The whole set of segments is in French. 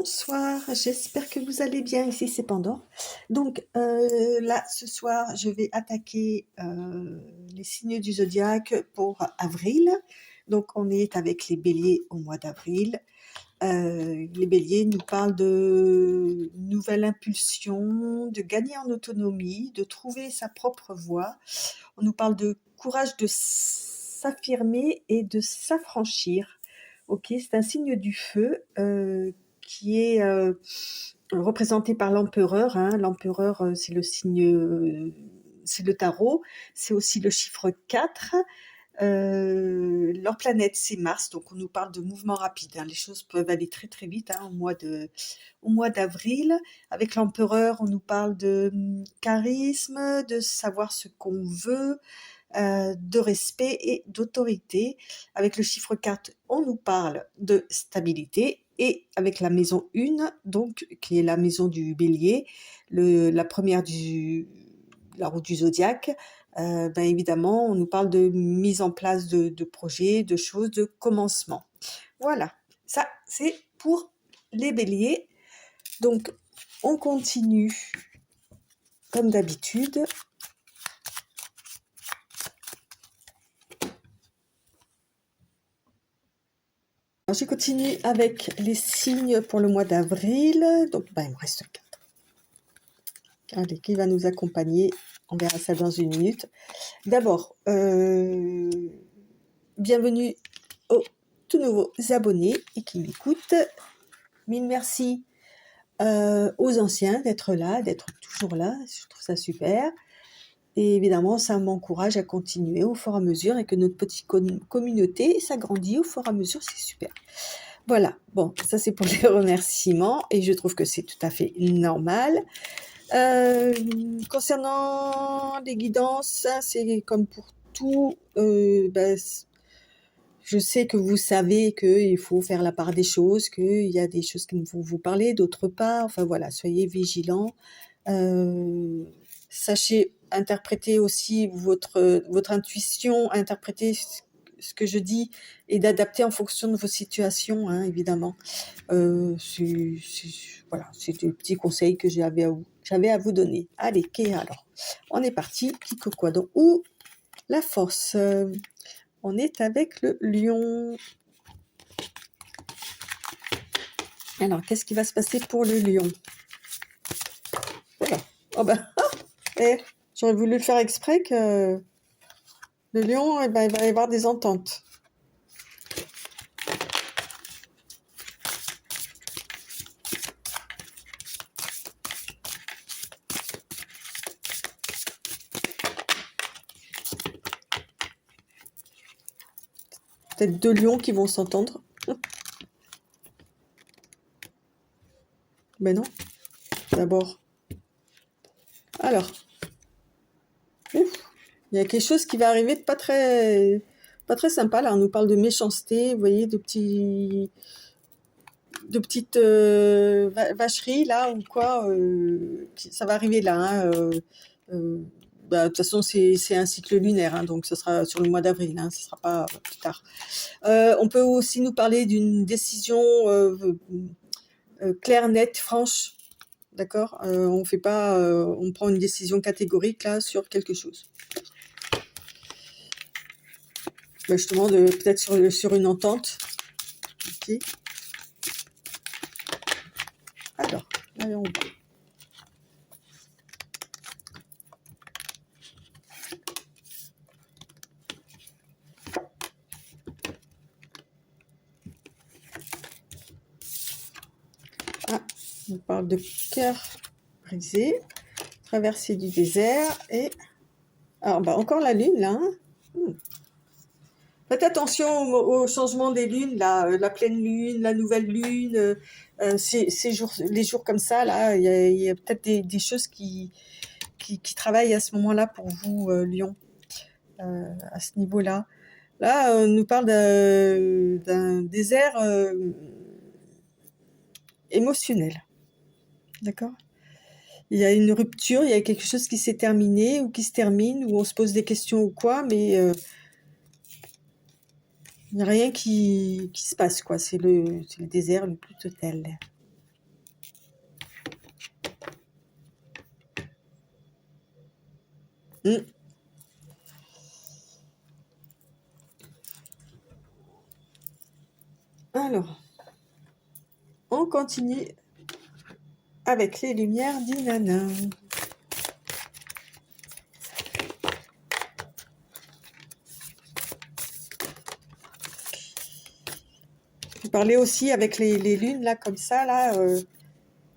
Bonsoir, j'espère que vous allez bien. Ici, c'est Pandore. Donc là, ce soir, je vais attaquer les signes du zodiaque pour avril. Donc, on est avec les béliers au mois d'avril. Les béliers nous parlent de nouvelles impulsions, de gagner en autonomie, de trouver sa propre voie. On nous parle de courage de s'affirmer et de s'affranchir. Ok, c'est un signe du feu qui est représenté par l'empereur. Hein. L'empereur, c'est le signe, c'est le tarot, c'est aussi le chiffre 4. Leur planète, c'est Mars, donc on nous parle de mouvement rapide. Hein. Les choses peuvent aller très très vite hein, au mois d'avril. Avec l'empereur, on nous parle de charisme, de savoir ce qu'on veut, de respect et d'autorité. Avec le chiffre 4, on nous parle de stabilité. Et avec la maison 1, donc, qui est la maison du bélier, la première la roue du zodiaque, ben évidemment, on nous parle de mise en place de projets, de choses, de commencement. Voilà, ça c'est pour les béliers. Donc, on continue comme d'habitude. Je continue avec les signes pour le mois d'avril. Donc, ben, il me reste 4. Allez, qui va nous accompagner? On verra ça dans une minute. D'abord, bienvenue aux tout nouveaux abonnés et qui m'écoutent. Mille merci aux anciens d'être là, d'être toujours là. Je trouve ça super. Et évidemment, ça m'encourage à continuer au fur et à mesure et que notre petite communauté s'agrandit au fur et à mesure. C'est super. Voilà, bon, ça c'est pour les remerciements et je trouve que c'est tout à fait normal. Concernant les guidances, c'est comme pour tout, ben, je sais que vous savez qu'il faut faire la part des choses, qu'il y a des choses qui vont vous parler, d'autres pas, enfin voilà, soyez vigilants. Sachez interpréter aussi votre intuition, interpréter ce que je dis et d'adapter en fonction de vos situations, hein, évidemment. Voilà, c'est des petits conseils que j'avais à vous donner. Allez, Kéa, alors, on est parti. Kiko quoi donc, ou la force. On est avec le lion. Alors, qu'est-ce qui va se passer pour le lion? Voilà. Oh ben, j'aurais voulu le faire exprès que le lion, eh ben, il va y avoir des ententes. Peut-être 2 lions qui vont s'entendre. Ben non. D'abord. Alors. Ouf. Il y a quelque chose qui va arriver de pas très sympa. Là, on nous parle de méchanceté, vous voyez, de petites vacheries, là, ou quoi. Ça va arriver là. Hein, bah, de toute façon, c'est un cycle lunaire, hein, donc ce sera sur le mois d'avril, hein, ce sera pas plus tard. On peut aussi nous parler d'une décision claire, nette, franche. D'accord, on fait pas, on prend une décision catégorique là sur quelque chose. Bah, justement, peut-être sur une entente. Ok. Alors, allez, on va. Ah, on parle de cœur brisé, traversée du désert et... Alors, bah, encore la lune, là. Hein. Faites attention au changement des lunes, là, la pleine lune, la nouvelle lune, les jours comme ça, là, il y a peut-être des choses qui travaillent à ce moment-là pour vous, Lion, à ce niveau-là. Là, on nous parle d'un désert émotionnel, d'accord? Il y a une rupture, il y a quelque chose qui s'est terminé ou qui se termine, où on se pose des questions ou quoi, mais il n'y a rien qui se passe, quoi. C'est le désert le plus total. Mm. Alors, on continue avec les lumières d'Inanna. Vous parlez aussi avec les lunes, là, comme ça, là,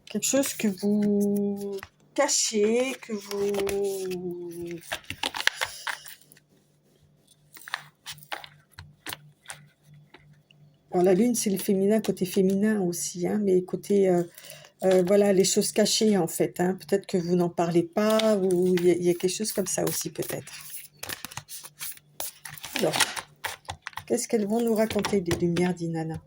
quelque chose que vous cachez, que vous... Bon, la lune, c'est le féminin, côté féminin aussi, hein, mais côté, voilà, les choses cachées, en fait. Hein. Peut-être que vous n'en parlez pas, ou il y a quelque chose comme ça aussi, peut-être. Alors, qu'est-ce qu'elles vont nous raconter des lumières d'Inanna?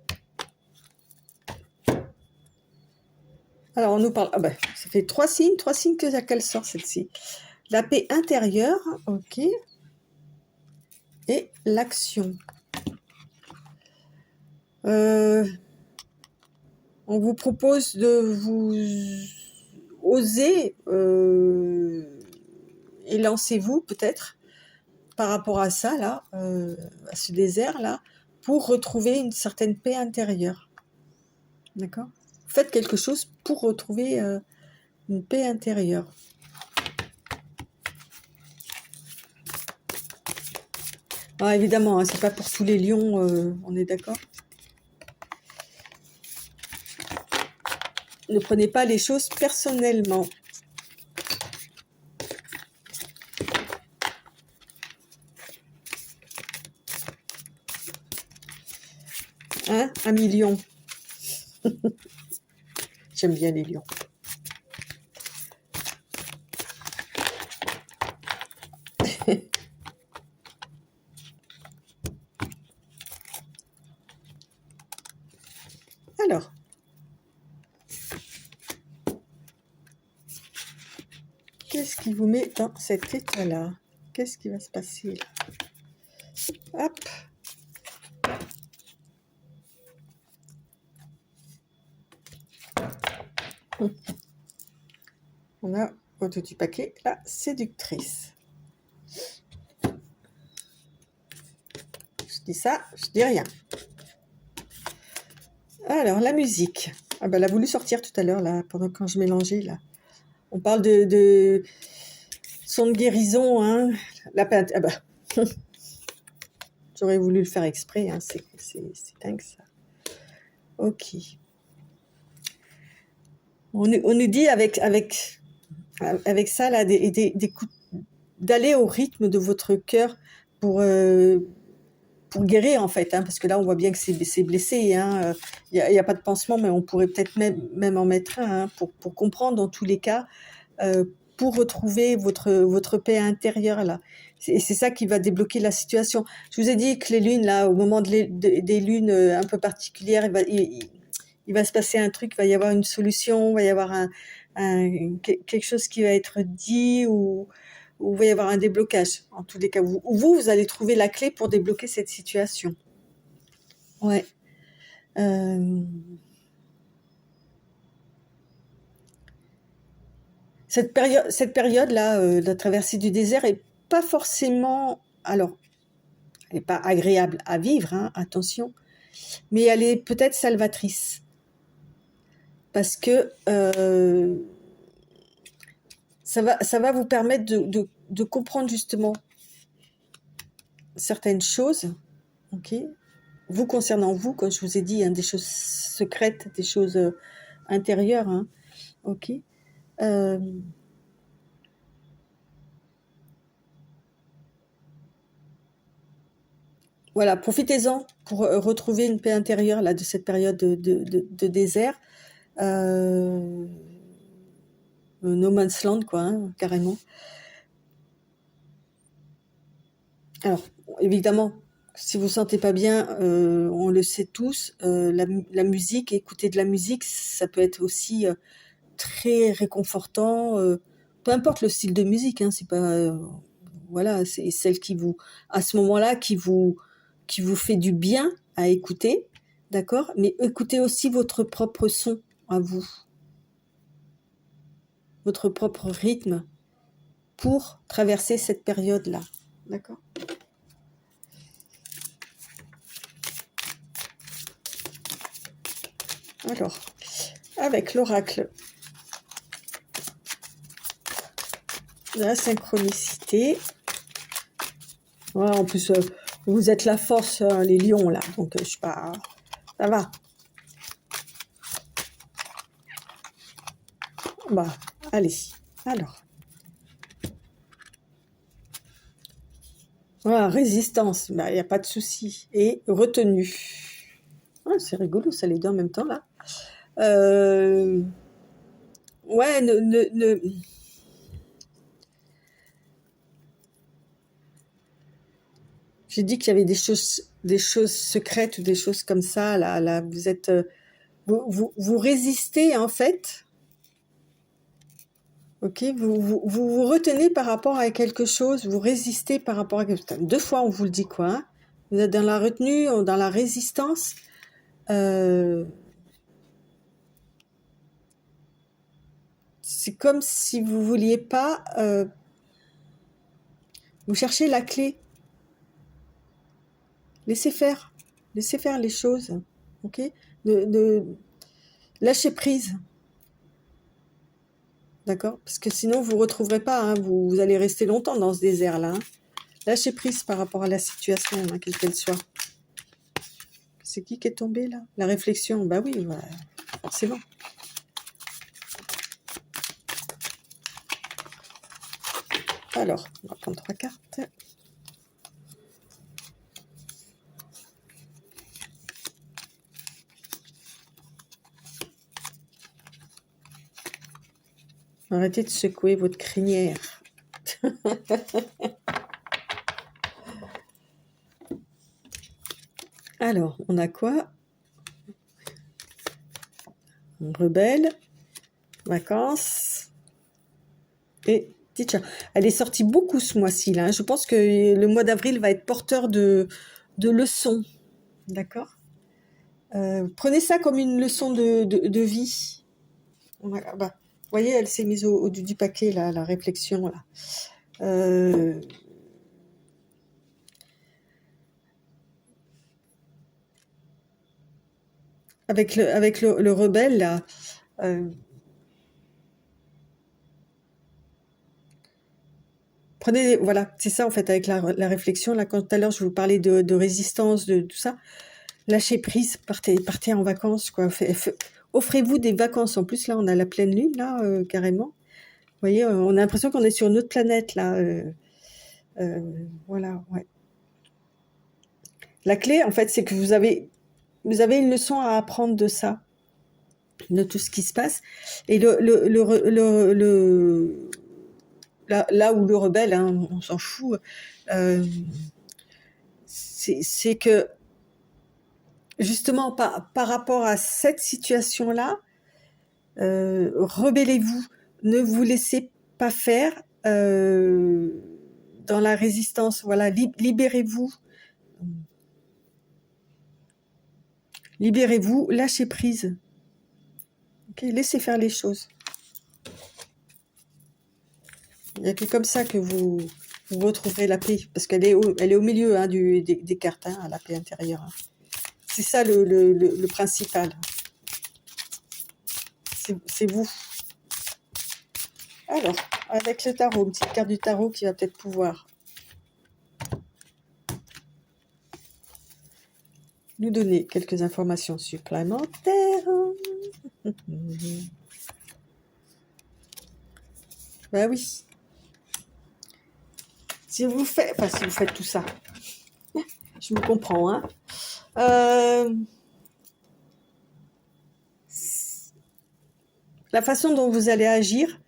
Alors, on nous parle... Ah ben, ça fait trois signes qu'elle sort, celle-ci. La paix intérieure, ok, et l'action. On vous propose de vous oser et lancez-vous peut-être par rapport à ça, là, à ce désert-là, pour retrouver une certaine paix intérieure. D'accord? Faites quelque chose pour retrouver une paix intérieure. Ah, évidemment, hein, c'est pas pour tous les lions, on est d'accord? Ne prenez pas les choses personnellement. Hein? 1 million. J'aime bien les lions. Alors, qu'est-ce qui vous met dans cet état-là? Qu'est-ce qui va se passer là? Hop. On a au tout du paquet la séductrice. Je dis ça, je dis rien. Alors, la musique. Ah ben, elle a voulu sortir tout à l'heure, là, pendant quand je mélangeais, là. On parle de son de guérison, hein. La peinte. Ah ben, j'aurais voulu le faire exprès, hein. C'est dingue, ça. Ok. On nous dit avec ça, là, d'aller au rythme de votre cœur pour guérir, en fait, hein, parce que là, on voit bien que c'est blessé. Hein, y a pas de pansement, mais on pourrait peut-être même en mettre un, hein, pour comprendre dans tous les cas, pour retrouver votre paix intérieure, là. Et c'est ça qui va débloquer la situation. Je vous ai dit que les lunes, là, au moment des lunes un peu particulières, il va se passer un truc, il va y avoir une solution, il va y avoir quelque chose qui va être dit, ou il va y avoir un déblocage. En tous les cas, vous allez trouver la clé pour débloquer cette situation. Ouais. Cette période-là, la traversée du désert est pas forcément... Alors, elle n'est pas agréable à vivre, hein, attention, mais elle est peut-être salvatrice. Parce que ça va vous permettre de comprendre justement certaines choses, ok, vous concernant vous, comme je vous ai dit, hein, des choses secrètes, des choses intérieures, hein, ok. Voilà, profitez-en pour retrouver une paix intérieure là, de cette période de désert. No Man's Land, quoi, hein, carrément. Alors, évidemment, si vous ne vous sentez pas bien, on le sait tous, la musique, écouter de la musique, ça peut être aussi très réconfortant, peu importe le style de musique, hein, c'est pas... voilà, c'est celle qui vous, à ce moment-là, qui vous fait du bien à écouter, d'accord? Mais écoutez aussi votre propre son à vous, votre propre rythme, pour traverser cette période-là. D'accord? Alors, avec l'oracle de la synchronicité, voilà, en plus, vous êtes la force, les lions, là, donc je sais pas, ça va. Bah, allez, alors. Voilà, résistance, bah, il n'y a pas de souci. Et retenue. Ah, c'est rigolo, ça les deux en même temps, là. Ouais, j'ai dit qu'il y avait des choses secrètes ou des choses comme ça, là, vous êtes... vous résistez, en fait. Ok, vous retenez par rapport à quelque chose, vous résistez par rapport à quelque chose. 2 fois, on vous le dit, quoi. Hein. Vous êtes dans la retenue, dans la résistance. C'est comme si vous vouliez pas... vous cherchez la clé. Laissez faire les choses. Ok, lâchez prise. D'accord? Parce que sinon, vous ne retrouverez pas. Hein, vous allez rester longtemps dans ce désert-là. Hein. Lâchez prise par rapport à la situation, hein, quelle qu'elle soit. C'est qui est tombé là? La réflexion, bah oui, bah, forcément. Alors, on va prendre 3 cartes. Arrêtez de secouer votre crinière. Alors, on a quoi? Rebelle, vacances et teacher. Elle est sortie beaucoup ce mois-ci, là. Je pense que le mois d'avril va être porteur de leçons. D'accord? Prenez ça comme une leçon de vie. Bah, vous voyez, elle s'est mise au du paquet, là, la réflexion, là. Avec le rebelle, là, prenez, voilà, c'est ça en fait, avec la réflexion, là, quand tout à l'heure je vous parlais de résistance, de tout ça, lâchez prise, partez en vacances, quoi. Offrez-vous des vacances. En plus, là, on a la pleine lune, là, carrément. Vous voyez, on a l'impression qu'on est sur une autre planète, là. Voilà, ouais. La clé, en fait, c'est que vous avez une leçon à apprendre de ça, de tout ce qui se passe. Et là où le rebelle, hein, on s'en fout, c'est que justement par rapport à cette situation-là, rebellez-vous, ne vous laissez pas faire dans la résistance. Voilà, libérez-vous, lâchez prise. Okay, laissez faire les choses. Il n'y a que comme ça que vous retrouverez la paix, parce qu'elle est au milieu, hein, des cartes, hein, la paix intérieure. Hein. C'est ça le principal. C'est vous. Alors, avec le tarot, une petite carte du tarot qui va peut-être pouvoir nous donner quelques informations supplémentaires. Ben oui. Si vous faites tout ça, je me comprends, hein. La façon dont vous allez agir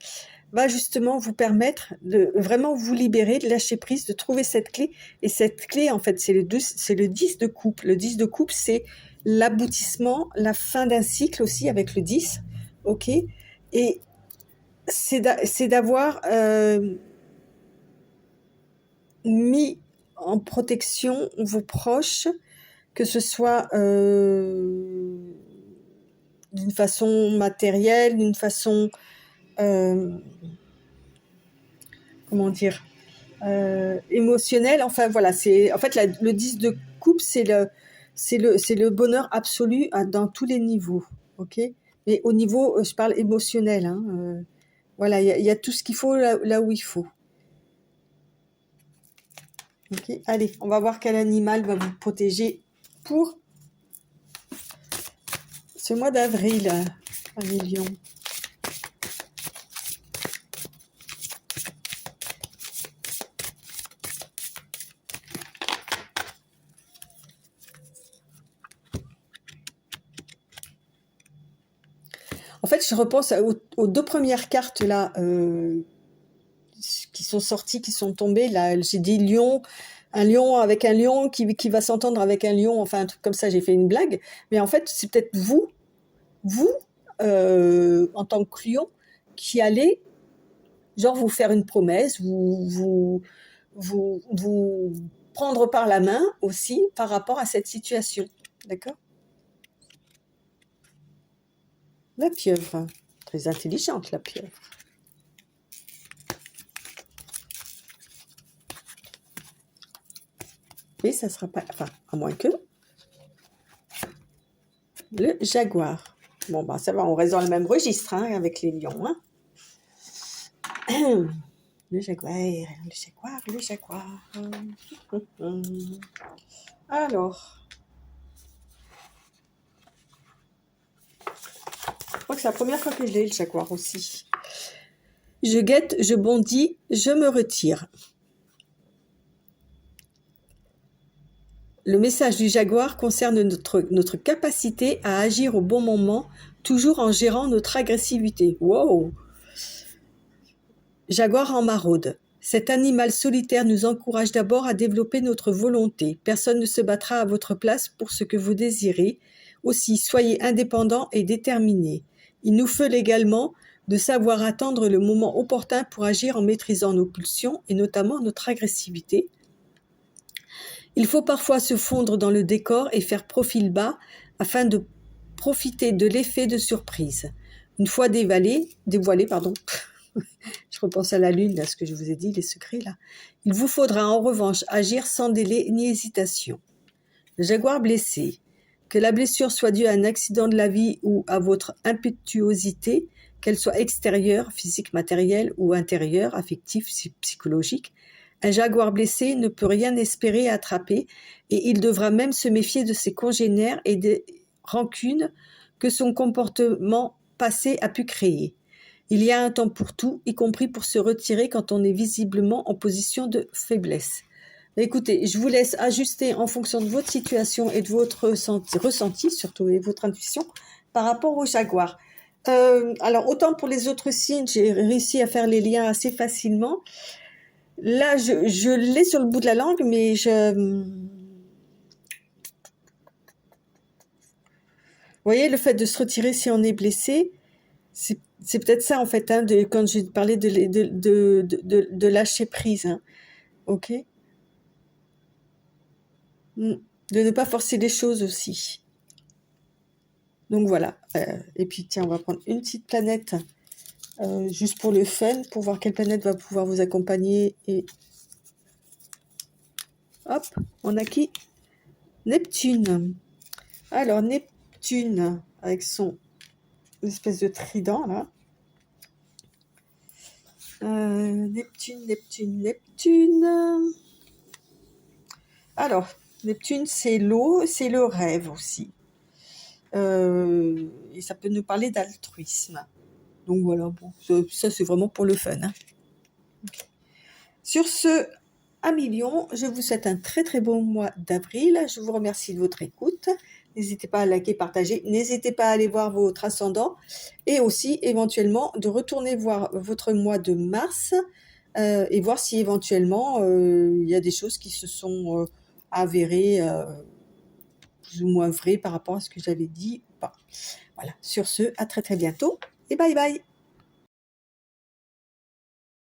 va justement vous permettre de vraiment vous libérer, de lâcher prise, de trouver cette clé. Et cette clé, en fait, c'est le 10 de coupe. Le 10 de coupe, c'est l'aboutissement, la fin d'un cycle aussi avec le 10. Ok. Et c'est d'avoir mis en protection vos proches, que ce soit d'une façon matérielle, d'une façon comment dire, émotionnel. Enfin voilà, c'est en fait le 10 de coupe, c'est le bonheur absolu dans tous les niveaux, ok. Mais au niveau, je parle émotionnel, hein, voilà, il y a tout ce qu'il faut là où il faut. Ok, allez, on va voir quel animal va vous protéger pour ce mois d'avril, un million. En fait, je repense aux deux premières cartes là qui sont sorties, qui sont tombées. Là, j'ai dit lion, un lion avec un lion qui va s'entendre avec un lion. Enfin, un truc comme ça. J'ai fait une blague, mais en fait, c'est peut-être vous, en tant que lion, qui allez genre vous faire une promesse, vous prendre par la main aussi par rapport à cette situation. D'accord? La pieuvre, très intelligente la pieuvre. Mais ça sera pas, enfin, à moins que le jaguar. Bon, bah ça va, on reste dans le même registre hein, avec les lions. Hein. Le jaguar, le jaguar, le jaguar. Alors, je crois que c'est la première fois que je l'ai, le jaguar aussi. Je guette, je bondis, je me retire. Le message du jaguar concerne notre capacité à agir au bon moment, toujours en gérant notre agressivité. Wow! Jaguar en maraude. Cet animal solitaire nous encourage d'abord à développer notre volonté. Personne ne se battra à votre place pour ce que vous désirez. Aussi, soyez indépendants et déterminés. Il nous faut également de savoir attendre le moment opportun pour agir en maîtrisant nos pulsions et notamment notre agressivité. Il faut parfois se fondre dans le décor et faire profil bas afin de profiter de l'effet de surprise. Une fois dévoilé, je repense à la lune, là, ce que je vous ai dit, les secrets, là. Il vous faudra en revanche agir sans délai ni hésitation. Le jaguar blessé. Que la blessure soit due à un accident de la vie ou à votre impétuosité, qu'elle soit extérieure, physique, matérielle ou intérieure, affective, psychologique, un jaguar blessé ne peut rien espérer attraper et il devra même se méfier de ses congénères et des rancunes que son comportement passé a pu créer. Il y a un temps pour tout, y compris pour se retirer quand on est visiblement en position de faiblesse. Écoutez, je vous laisse ajuster en fonction de votre situation et de votre ressenti, surtout, et votre intuition, par rapport au jaguar. Alors, autant pour les autres signes, j'ai réussi à faire les liens assez facilement. Là, je l'ai sur le bout de la langue, mais vous voyez, le fait de se retirer si on est blessé, c'est peut-être ça, en fait, hein, quand j'ai parlé de lâcher prise. Hein. OK? De ne pas forcer les choses aussi. Donc voilà. Et puis, tiens, on va prendre une petite planète juste pour le fun, pour voir quelle planète va pouvoir vous accompagner. Et hop, on a qui? Neptune. Alors, Neptune, avec son espèce de trident, là. Neptune. Alors, Neptune, c'est l'eau, c'est le rêve aussi. Et ça peut nous parler d'altruisme. Donc voilà, bon, ça c'est vraiment pour le fun. Hein. Okay. Sur ce, 1 million, je vous souhaite un très très bon mois d'avril. Je vous remercie de votre écoute. N'hésitez pas à liker, partager. N'hésitez pas à aller voir votre ascendant. Et aussi, éventuellement, de retourner voir votre mois de mars et voir si éventuellement, il y a des choses qui se sont avérées plus ou moins vraies par rapport à ce que j'avais dit ou pas. Voilà, sur ce, à très très bientôt et bye bye.